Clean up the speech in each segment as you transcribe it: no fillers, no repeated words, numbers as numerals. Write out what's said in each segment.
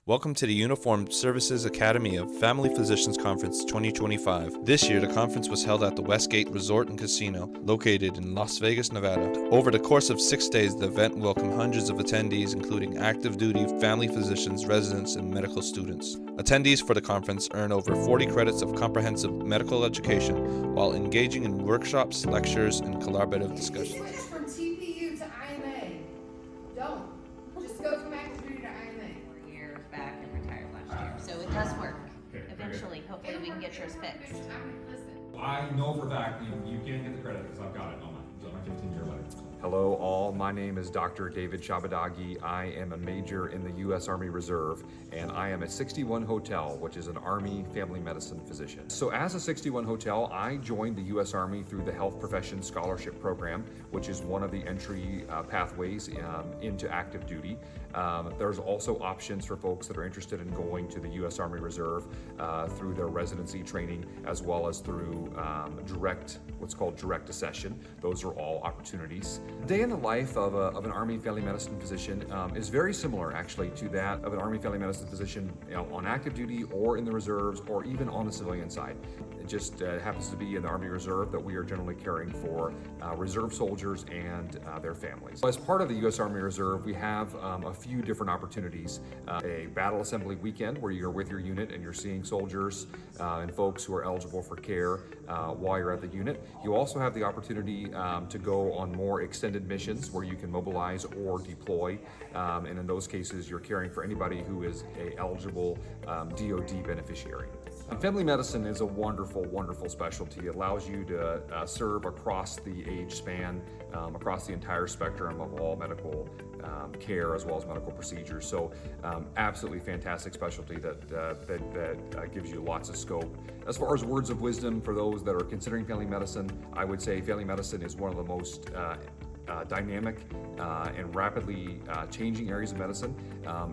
Welcome to the Uniformed Services Academy of Family Physicians Conference 2025. This year, the conference was held at the Westgate Resort and Casino, located in Las Vegas, Nevada. Over the course of 6 days, the event welcomed hundreds of attendees, including active duty family physicians, residents, and medical students. Attendees for the conference earn over 40 credits of comprehensive medical education while engaging in workshops, lectures, and collaborative discussions. Switch from TPU to IMA. Don't. Just go from active duty to IMA. Back and retired last year. So it does work. Eventually, hopefully we can get yours fixed. I know for a fact you can get the credit because I've got it on my 15-year letter. Hello all, my name is Dr. David Shahbodaghi. I am a major in the U.S. Army Reserve, and I am at 61 Hotel, which is an Army family medicine physician. So as a 61 Hotel, I joined the U.S. Army through the Health Professions Scholarship Program, which is one of the entry pathways into active duty. There's also options for folks that are interested in going to the U.S. Army Reserve through their residency training, as well as through what's called direct accession. Those are all opportunities. Day in the life of an Army family medicine physician is very similar actually to that of an Army family medicine physician on active duty or in the reserves or even on the civilian side. It just happens to be in the Army Reserve that we are generally caring for reserve soldiers and their families. As part of the U.S. Army Reserve, we have a few different opportunities. A battle assembly weekend where you're with your unit and you're seeing soldiers and folks who are eligible for care while you're at the unit. You also have the opportunity to go on more extended missions where you can mobilize or deploy, and in those cases you're caring for anybody who is an eligible DoD beneficiary. Family medicine is a wonderful, wonderful specialty. It allows you to serve across the age span, across the entire spectrum of all medical care as well as medical procedures. So absolutely fantastic specialty that gives you lots of scope. As far as words of wisdom for those that are considering family medicine, I would say family medicine is one of the most dynamic and rapidly changing areas of medicine.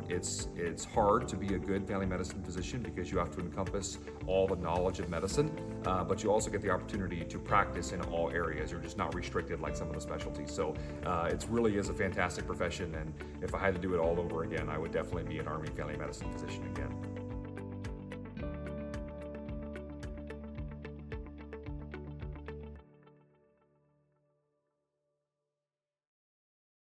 It's hard to be a good family medicine physician because you have to encompass all the knowledge of medicine, but you also get the opportunity to practice in all areas. You're just not restricted like some of the specialties. So it really is a fantastic profession, and if I had to do it all over again, I would definitely be an Army family medicine physician again.